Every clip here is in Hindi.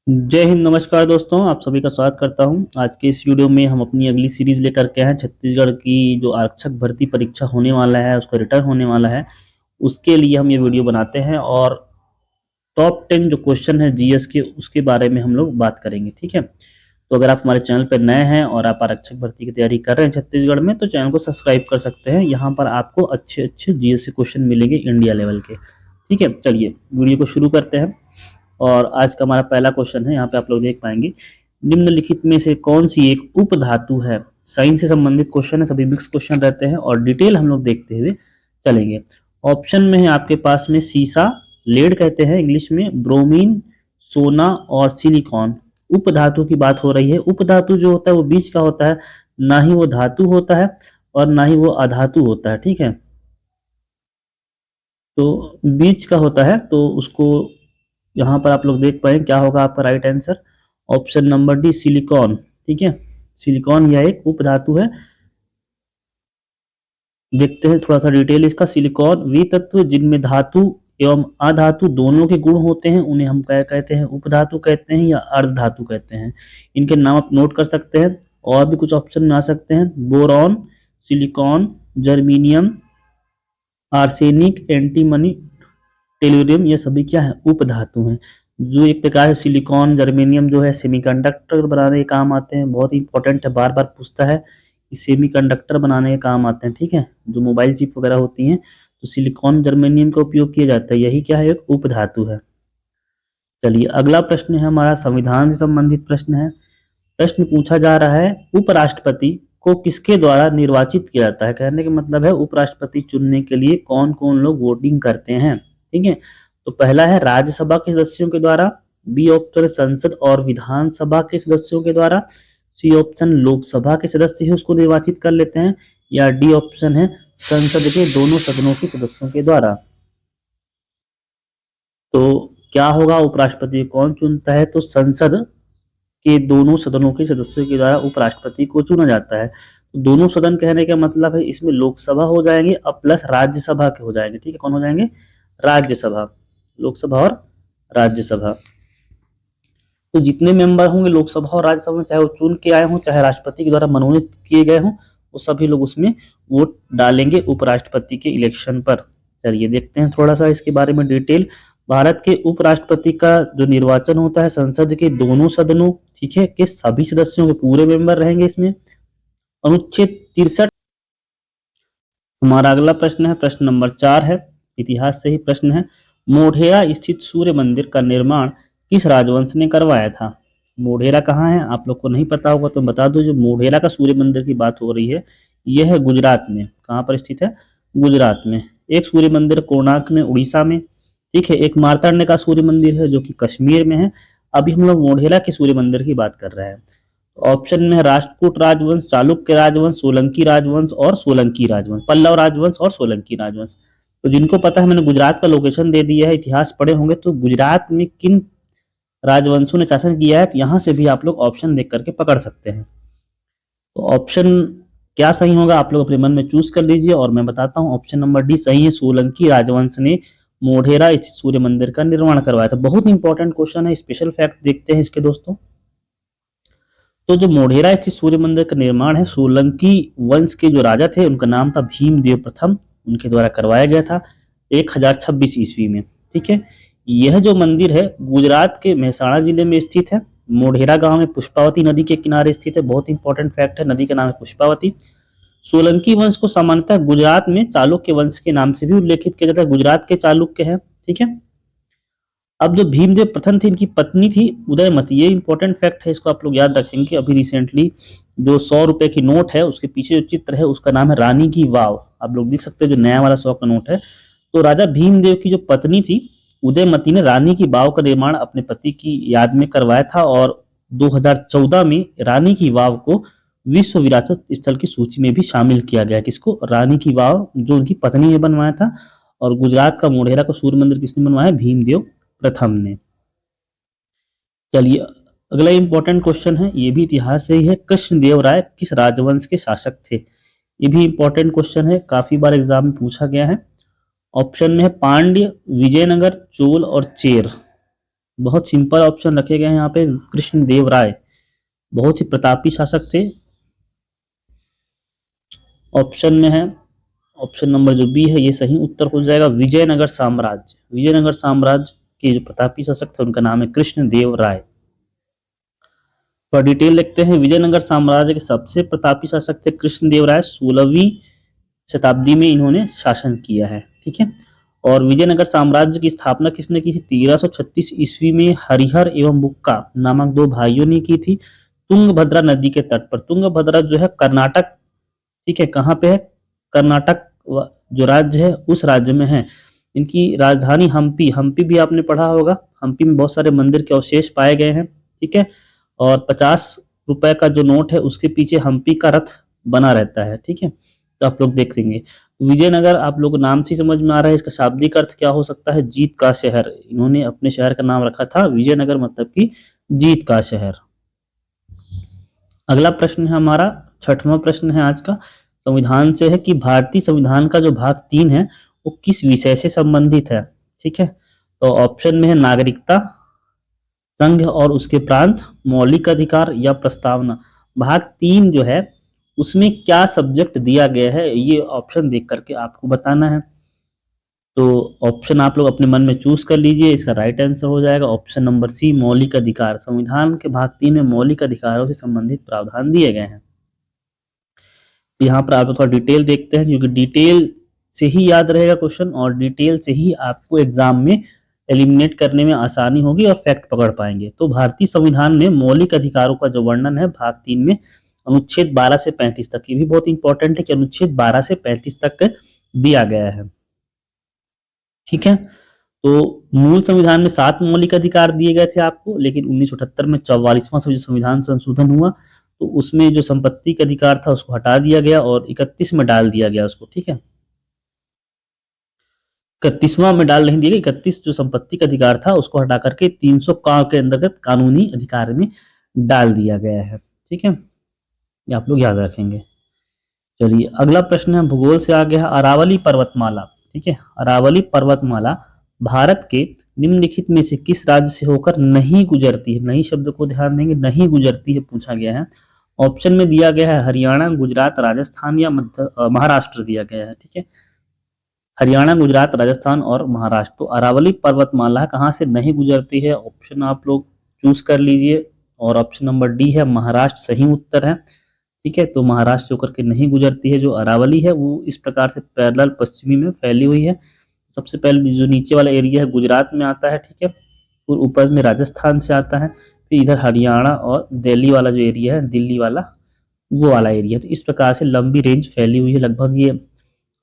जय हिंद, नमस्कार दोस्तों। आप सभी का स्वागत करता हूं। आज के इस वीडियो में हम अपनी अगली सीरीज लेकर के हैं। छत्तीसगढ़ की जो आरक्षक भर्ती परीक्षा होने वाला है, उसका रिटर्न होने वाला है, उसके लिए हम ये वीडियो बनाते हैं और टॉप 10 जो क्वेश्चन है जीएस के, उसके बारे में हम लोग बात करेंगे। ठीक है, तो अगर आप हमारे चैनल पर नए हैं और आप आरक्षक भर्ती की तैयारी कर रहे हैं छत्तीसगढ़ में, तो चैनल को सब्सक्राइब कर सकते हैं। यहाँ पर आपको अच्छे अच्छे जीएस के क्वेश्चन मिलेंगे इंडिया लेवल के। ठीक है, चलिए वीडियो को शुरू करते हैं। और आज का हमारा पहला क्वेश्चन है, यहाँ पे आप लोग देख पाएंगे, निम्नलिखित में से कौन सी एक उपधातु है। साइंस से संबंधित क्वेश्चन है, सभी मिक्स क्वेश्चन रहते हैं और डिटेल हम लोग देखते हुए चलेंगे। ऑप्शन में है आपके पास में सीसा, लेड कहते हैं इंग्लिश में, ब्रोमीन, सोना और सिलिकॉन। उपधातु की बात हो रही है। उपधातु जो होता है वो बीच का होता है, ना ही वो धातु होता है और ना ही वो अधातु होता है। ठीक है, तो बीच का होता है, तो उसको यहाँ पर आप लोग देख पाए क्या होगा आपका right answer. Option number D, silicon. ठीक है, सिलिकॉन यह एक उपधातु है। देखते हैं थोड़ा सा डिटेल इसका। सिलिकॉन वे तत्व जिनमें धातु एवं अधातु दोनों के गुण होते हैं, उन्हें हम क्या कहते हैं, उपधातु कहते हैं या अर्धधातु कहते हैं। इनके नाम आप नोट कर सकते हैं। और भी कुछ ऑप्शन में आ सकते हैं, boron, silicon, germanium, arsenic, antimony, tellurium, ये सभी क्या है, उपधातु हैं। जो एक प्रकार है सिलिकॉन, जर्मेनियम जो है सेमीकंडक्टर बनाने के काम आते हैं। बहुत ही इंपॉर्टेंट है, बार बार पूछता है कि सेमीकंडक्टर बनाने के काम आते हैं। ठीक है, जो मोबाइल चिप वगैरह होती हैं, तो सिलिकॉन जर्मेनियम का उपयोग किया जाता है। यही क्या है, एक उपधातु है। चलिए अगला प्रश्न है हमारा, संविधान से संबंधित प्रश्न है। प्रश्न पूछा जा रहा है, उपराष्ट्रपति को किसके द्वारा निर्वाचित किया जाता है। कहने का मतलब है उपराष्ट्रपति चुनने के लिए कौन कौन लोग वोटिंग करते हैं। ठीक है, तो पहला है राज्यसभा के सदस्यों के द्वारा, बी ऑप्शन संसद और विधानसभा के सदस्यों के द्वारा, सी ऑप्शन लोकसभा के सदस्य ही उसको निर्वाचित कर लेते हैं, या डी ऑप्शन है संसद के दोनों सदनों के सदस्यों के द्वारा। तो क्या होगा, उपराष्ट्रपति कौन चुनता है, तो संसद के दोनों सदनों के सदस्यों के द्वारा उपराष्ट्रपति को चुना जाता है। तो दोनों सदन कहने का मतलब है इसमें लोकसभा हो जाएंगे और प्लस राज्यसभा के हो जाएंगे। ठीक है, कौन हो जाएंगे, राज्यसभा। लोकसभा और राज्यसभा। तो जितने मेंबर होंगे लोकसभा और राज्यसभा में, चाहे वो चुन के आए हों चाहे राष्ट्रपति के द्वारा मनोनीत किए गए हों, वो सभी लोग उसमें वोट डालेंगे उपराष्ट्रपति के इलेक्शन पर। चलिए देखते हैं थोड़ा सा इसके बारे में डिटेल। भारत के उपराष्ट्रपति का जो निर्वाचन होता है संसद के दोनों सदनों, ठीक है, के सभी सदस्यों के पूरे मेंबर रहेंगे इसमें। अनुच्छेद 63। हमारा अगला प्रश्न है, प्रश्न नंबर 4 है, इतिहास से ही प्रश्न है। मोढेरा स्थित सूर्य मंदिर का निर्माण किस राजवंश ने करवाया था। मोढेरा कहाँ है, आप लोग को नहीं पता होगा तो बता दो। जो मोढेरा का सूर्य मंदिर की बात हो रही है, यह है गुजरात में। कहाँ पर स्थित है, गुजरात में। एक सूर्य मंदिर कोणार्क में, उड़ीसा में। ठीक है, एक मार्तंड का सूर्य मंदिर है जो कि कश्मीर में है। अभी हम लोग मोढेरा के सूर्य मंदिर की बात कर रहे हैं। ऑप्शन में है राष्ट्रकूट राजवंश, चालुक्य राजवंश, सोलंकी राजवंश और सोलंकी राजवंश, पल्लव राजवंश और सोलंकी राजवंश। तो जिनको पता है, मैंने गुजरात का लोकेशन दे दिया है, इतिहास पढ़े होंगे तो गुजरात में किन राजवंशों ने शासन किया है, तो यहाँ से भी आप लोग ऑप्शन देख करके पकड़ सकते हैं। तो ऑप्शन क्या सही होगा आप लोग अपने मन में चूज कर लीजिए और मैं बताता हूँ। ऑप्शन नंबर डी सही है, सोलंकी राजवंश ने मोढेरा स्थित सूर्य मंदिर का निर्माण करवाया था। बहुत इंपॉर्टेंट क्वेश्चन है, स्पेशल फैक्ट देखते हैं इसके दोस्तों। तो जो मोढेरा स्थित सूर्य मंदिर का निर्माण है, सोलंकी वंश के जो राजा थे उनका नाम था भीमदेव प्रथम, उनके द्वारा करवाया गया था 1026 ईस्वी में। ठीक है, यह जो मंदिर है गुजरात के मेहसाणा जिले में स्थित है। मोढेरा गांव में पुष्पावती नदी के किनारे स्थित है। बहुत इंपॉर्टेंट फैक्ट है, नदी का नाम है पुष्पावती। सोलंकी वंश को सामान्यतः गुजरात में चालुक्य वंश के नाम से भी उल्लेखित किया जाता है। गुजरात के चालुक्य है। ठीक है, अब जो भीमदेव प्रथम थे, इनकी पत्नी थी उदयमती। ये इंपॉर्टेंट फैक्ट है, इसको आप लोग याद रखेंगे। अभी रिसेंटली जो 100 रुपए की नोट है उसके पीछे जो चित्र है उसका नाम है रानी की वाव। आप लोग देख सकते हैं, जो नया वाला 100 का नोट है। तो राजा भीमदेव की जो पत्नी थी उदयमती ने रानी की वाव का निर्माण अपने पति की याद में करवाया था और 2014 में रानी की वाव को विश्व विरासत स्थल की सूची में भी शामिल किया गया। किसको, रानी की वाव, जो उनकी पत्नी ने बनवाया था। और गुजरात का मोढेरा का सूर्य मंदिर किसने बनवाया, भीमदेव प्रथम ने। चलिए अगला इंपॉर्टेंट क्वेश्चन है, ये भी इतिहास से ही है। कृष्णदेव राय किस राजवंश के शासक थे। ये भी इंपॉर्टेंट क्वेश्चन है, काफी बार एग्जाम में पूछा गया है। ऑप्शन में है पांड्य, विजयनगर, चोल और चेर। बहुत सिंपल ऑप्शन रखे गए हैं यहाँ पे, कृष्ण देव राय, बहुत ही प्रतापी शासक थे। ऑप्शन में है, ऑप्शन नंबर जो बी है ये सही उत्तर हो जाएगा, विजयनगर साम्राज्य। विजयनगर साम्राज्य के जो प्रतापी शासक थे उनका नाम है कृष्ण देव राय। तो डिटेल देखते हैं, विजयनगर साम्राज्य के सबसे प्रतापी शासक थे कृष्ण देव राय, 16वीं शताब्दी में इन्होंने शासन किया है, ठीक है। और विजयनगर साम्राज्य की स्थापना किसने की थी? 1336 ईस्वी में हरिहर एवं बुक्का नामक दो भाइयों ने की थी, तुंगभद्रा नदी के तट पर। तुंगभद्रा जो है कर्नाटक, ठीक है, कहाँ पे है? कर्नाटक जो राज्य है उस राज्य में है। इनकी राजधानी हम्पी, हम्पी भी आपने पढ़ा होगा, हम्पी में बहुत सारे मंदिर के अवशेष पाए गए हैं, ठीक है। और 50 रुपए का जो नोट है उसके पीछे हम्पी का रथ बना रहता है, ठीक है। तो आप लोग देख लेंगे। विजयनगर आप लोग नाम से समझ में आ रहा है, इसका शाब्दिक अर्थ क्या हो सकता है? जीत का शहर। इन्होंने अपने शहर का नाम रखा था विजयनगर, मतलब कि जीत का शहर। अगला प्रश्न है हमारा, छठवां प्रश्न है आज का, संविधान से है कि भारतीय संविधान का जो भाग 3 है वो किस विषय से संबंधित है, ठीक है। तो ऑप्शन में है नागरिकता, संघ और उसके प्रांत, मौलिक अधिकार या प्रस्तावना। भाग 3 जो है उसमें क्या सब्जेक्ट दिया गया है ये ऑप्शन देख करके आपको बताना है। तो ऑप्शन आप लोग अपने मन में चूज कर लीजिए, इसका राइट आंसर हो जाएगा ऑप्शन नंबर सी, मौलिक अधिकार। संविधान के भाग 3 में मौलिक अधिकारों से संबंधित प्रावधान दिए गए हैं। यहाँ पर आप थोड़ा डिटेल देखते हैं, क्योंकि डिटेल से ही याद रहेगा क्वेश्चन, और डिटेल से ही आपको एग्जाम में एलिमिनेट करने में आसानी होगी और फैक्ट पकड़ पाएंगे। तो भारतीय संविधान में मौलिक अधिकारों का जो वर्णन है भाग 3 में अनुच्छेद 12 से 35 तक, ये भी बहुत इंपॉर्टेंट है कि अनुच्छेद 12 से 35 तक दिया गया है, ठीक है। तो मूल संविधान में 7 मौलिक अधिकार दिए गए थे आपको, लेकिन 1978 में 44वां संविधान संशोधन हुआ तो उसमें जो संपत्ति का अधिकार था उसको हटा दिया गया और 31 में डाल दिया गया उसको, ठीक है। 31वां में डाल नहीं दिया गया, 31 जो संपत्ति का अधिकार था उसको हटा करके 300 का के अंतर्गत कानूनी अधिकार में डाल दिया गया है, ठीक है। ये आप लोग याद रखेंगे। चलिए अगला प्रश्न है, भूगोल से आ गया है, अरावली पर्वतमाला, ठीक है। अरावली पर्वतमाला भारत के निम्नलिखित में से किस राज्य से होकर नहीं गुजरती है? नहीं शब्द को ध्यान देंगे, नहीं गुजरती है पूछा गया है। ऑप्शन में दिया गया है हरियाणा, गुजरात, राजस्थान या महाराष्ट्र दिया गया है, ठीक है। हरियाणा, गुजरात, राजस्थान और महाराष्ट्र। तो अरावली पर्वतमाला कहाँ से नहीं गुजरती है? ऑप्शन आप लोग चूज कर लीजिए, और ऑप्शन नंबर डी है महाराष्ट्र सही उत्तर है, ठीक है। तो महाराष्ट्र होकर के नहीं गुजरती है। जो अरावली है वो इस प्रकार से पैरेलल पश्चिमी में फैली हुई है। सबसे पहले जो नीचे वाला एरिया है गुजरात में आता है, ठीक है, और ऊपर में राजस्थान से आता है, फिर इधर हरियाणा और दिल्ली वाला जो एरिया है, दिल्ली वाला वो वाला एरिया। तो इस प्रकार से लंबी रेंज फैली हुई है, लगभग ये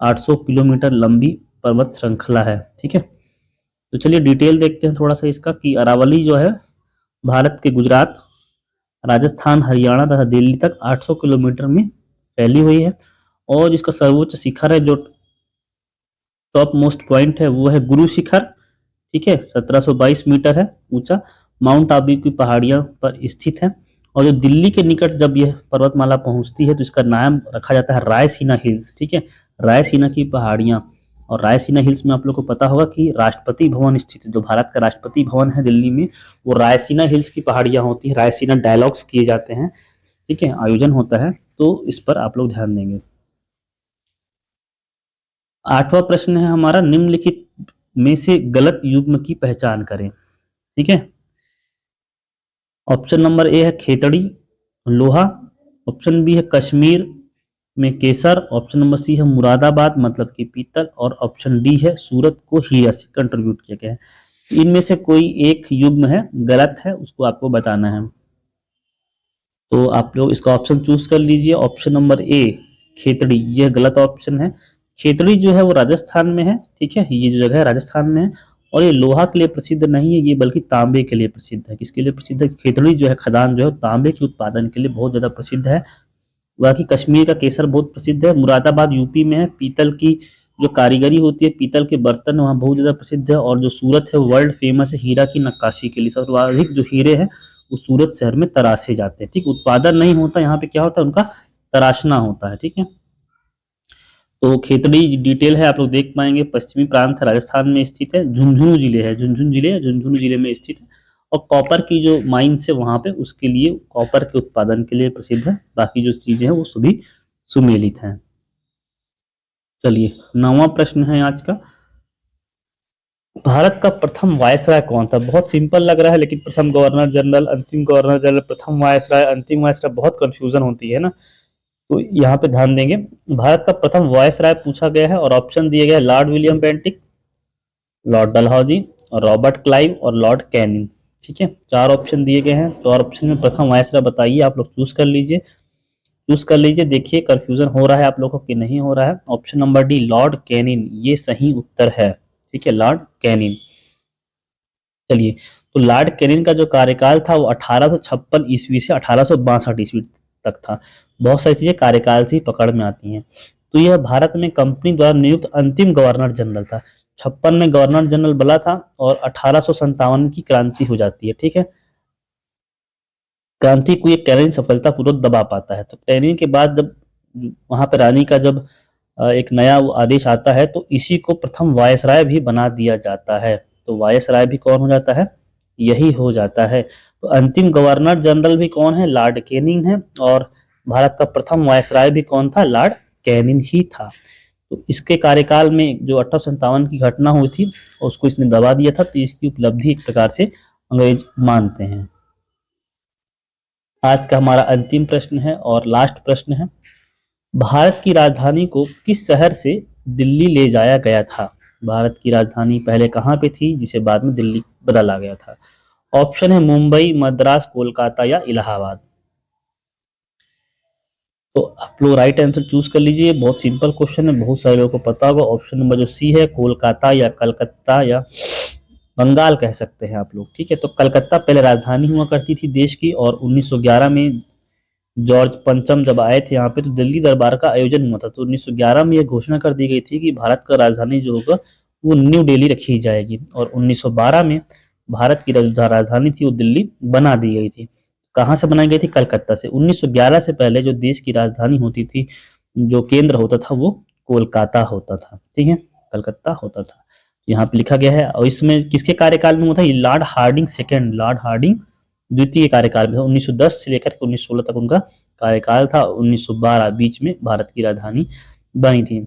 800 किलोमीटर लंबी पर्वत श्रृंखला है, ठीक है। तो चलिए डिटेल देखते हैं थोड़ा सा इसका, कि अरावली जो है भारत के गुजरात, राजस्थान, हरियाणा तथा दिल्ली तक 800 किलोमीटर में फैली हुई है। और इसका सर्वोच्च शिखर है, जो टॉप मोस्ट पॉइंट है वो है गुरु शिखर, ठीक है, 1722 मीटर है ऊंचा, माउंट आबू की पहाड़ियां पर स्थित है। और जो दिल्ली के निकट जब यह पर्वतमाला पहुंचती है तो इसका नाम रखा जाता है रायसीना हिल्स, ठीक है, रायसीना की पहाड़ियां। और रायसीना हिल्स में आप लोग को पता होगा कि राष्ट्रपति भवन स्थित है, जो भारत का राष्ट्रपति भवन है दिल्ली में, वो रायसीना हिल्स की पहाड़ियां होती है। रायसीना डायलॉग्स किए जाते हैं, ठीक है, आयोजन होता है, तो इस पर आप लोग ध्यान देंगे। 8वां प्रश्न है हमारा, निम्नलिखित में से गलत युग्म की पहचान करें, ठीक है। ऑप्शन नंबर ए है खेतड़ी, लोहा। ऑप्शन बी है कश्मीर में केसर। ऑप्शन नंबर सी है मुरादाबाद, मतलब कि पीतल। और ऑप्शन डी है सूरत को हीरा से कंट्रीब्यूट किया गया है। इनमें से कोई एक युग्म है गलत है, उसको आपको बताना है। तो आप लोग इसका ऑप्शन चूज कर लीजिए। ऑप्शन नंबर ए खेतड़ी, यह गलत ऑप्शन है। खेतड़ी जो है वो राजस्थान में है, ठीक है, ये जो जगह है राजस्थान में है। और ये लोहा के लिए प्रसिद्ध नहीं है, ये बल्कि तांबे के लिए प्रसिद्ध है। किसके लिए प्रसिद्ध है? खेतड़ी जो है खदान जो है तांबे के उत्पादन के लिए बहुत ज्यादा प्रसिद्ध है। बाकी कश्मीर का केसर बहुत प्रसिद्ध है। मुरादाबाद यूपी में है, पीतल की जो कारीगरी होती है, पीतल के बर्तन वहाँ बहुत ज्यादा प्रसिद्ध है। और जो सूरत है वर्ल्ड फेमस है हीरा की नक्काशी के लिए। सर्वाधिक जो हीरे हैं वो सूरत शहर में तराशे जाते हैं, ठीक, उत्पादन नहीं होता यहाँ पे, क्या होता है उनका तराशना होता है, ठीक है। तो खेतड़ी डिटेल है आप लोग देख पाएंगे, पश्चिमी प्रांत राजस्थान में स्थित है, झुंझुनू जिले है, झुंझुनू जिले में स्थित है। और कॉपर की जो माइंस है वहां पे उसके लिए कॉपर के उत्पादन के लिए प्रसिद्ध है। बाकी जो चीजें हैं वो सभी सुमेलित हैं। चलिए 9वां प्रश्न है आज का, भारत का प्रथम वायसराय कौन था? बहुत सिंपल लग रहा है लेकिन प्रथम गवर्नर जनरल, अंतिम गवर्नर जनरल, प्रथम वायसराय, अंतिम वायसराय, बहुत कंफ्यूजन होती है ना, तो यहाँ पे ध्यान देंगे। भारत का प्रथम वायसराय पूछा गया है और ऑप्शन दिए गए Lord William Bentinck, Lord Dalhousie, Robert Clive और लॉर्ड कैनिंग। ठीक है, 4 ऑप्शन दिए गए हैं। 4 ऑप्शन में प्रथम वायसराय बताइए, आप लोग चूज कर लीजिए। देखिए कंफ्यूजन हो रहा है आप लोगों को कि नहीं हो रहा है। Option number D Lord Canning ये सही उत्तर है। ठीक है, लॉर्ड कैनिन। चलिए, तो लॉर्ड कैनिन का जो कार्यकाल था वो 1856 ईस्वी से 1862 ईस्वी तक था। बहुत सारी चीजें कार्यकाल से ही पकड़ में आती हैं। तो यह भारत में कंपनी द्वारा नियुक्त अंतिम गवर्नर जनरल था। 56 में गवर्नर जनरल बना था और 1857 की क्रांति हो जाती है। ठीक है, क्रांति को ये कैनिन सफलतापूर्वक दबा पाता है। तो कैनिन के बाद जब वहां पर रानी का जब एक नया वो आदेश आता है तो इसी को प्रथम वायसराय भी बना दिया जाता है। तो वायसराय भी कौन हो जाता है? यही हो जाता है। तो अंतिम गवर्नर जनरल भी कौन है? लॉर्ड कैनिंग है। और भारत का प्रथम वायसराय भी कौन था? लॉर्ड कैनिंग ही था। तो इसके कार्यकाल में जो 1857 की घटना हुई थी उसको इसने दबा दिया था, तो इसकी उपलब्धि एक प्रकार से अंग्रेज मानते हैं। आज का हमारा अंतिम प्रश्न है और लास्ट प्रश्न है, भारत की राजधानी को किस शहर से दिल्ली ले जाया गया था? भारत की राजधानी पहले कहाँ पे थी जिसे बाद में दिल्ली बदला गया था? ऑप्शन है मुंबई, मद्रास, कोलकाता या इलाहाबाद। तो आप लोग राइट आंसर चूज कर लीजिए। बहुत सिंपल क्वेश्चन है, बहुत सारे लोगों को पता होगा। ऑप्शन नंबर जो सी है कोलकाता या कलकत्ता या बंगाल कह सकते हैं आप लोग। ठीक है, तो कलकत्ता पहले राजधानी हुआ करती थी देश की, और 1911 में जॉर्ज पंचम जब आए थे यहाँ पे तो दिल्ली दरबार का आयोजन हुआ था। तो 1911 में यह घोषणा कर दी गई थी कि भारत का राजधानी जो होगा वो न्यू दिल्ली रखी जाएगी, और 1912 में भारत की राजधानी थी वो दिल्ली बना दी गई थी। कहाँ से बनाई गई थी? कलकत्ता से। 1911 से पहले जो देश की राजधानी होती थी, जो केंद्र होता था वो कोलकाता होता था। ठीक है, कलकत्ता होता था। यहाँ पे लिखा गया है। और इसमें किसके कार्यकाल में हुआ था? ये Lord Hardinge second, Lord Hardinge द्वितीय कार्यकाल में 1910 से लेकर 1916 तक उनका कार्यकाल था। 1912 बीच में भारत की राजधानी बनी थी।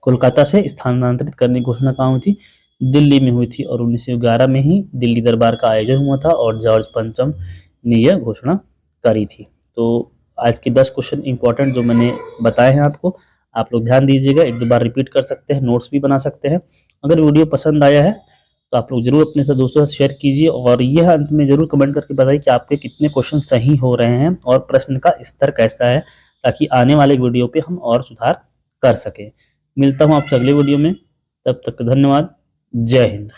कोलकाता से स्थानांतरित करने की घोषणा कहाँ हुई थी? दिल्ली में हुई थी, और 1911 में ही दिल्ली दरबार का आयोजन हुआ था और जॉर्ज पंचम ने यह घोषणा करी थी। तो आज के 10 क्वेश्चन इंपॉर्टेंट जो मैंने बताए हैं आपको, आप लोग ध्यान दीजिएगा। एक दो बार रिपीट कर सकते हैं, नोट्स भी बना सकते हैं। अगर वीडियो पसंद आया है तो आप लोग जरूर अपने दोस्तों से शेयर कीजिए, और यह अंत में जरूर कमेंट करके बताइए कि आपके कितने क्वेश्चन सही हो रहे हैं और प्रश्न का स्तर कैसा है, ताकि आने वाले वीडियो पे हम और सुधार कर सकें। मिलता हूं आपसे अगले वीडियो में, तब तक धन्यवाद। जय हिंद।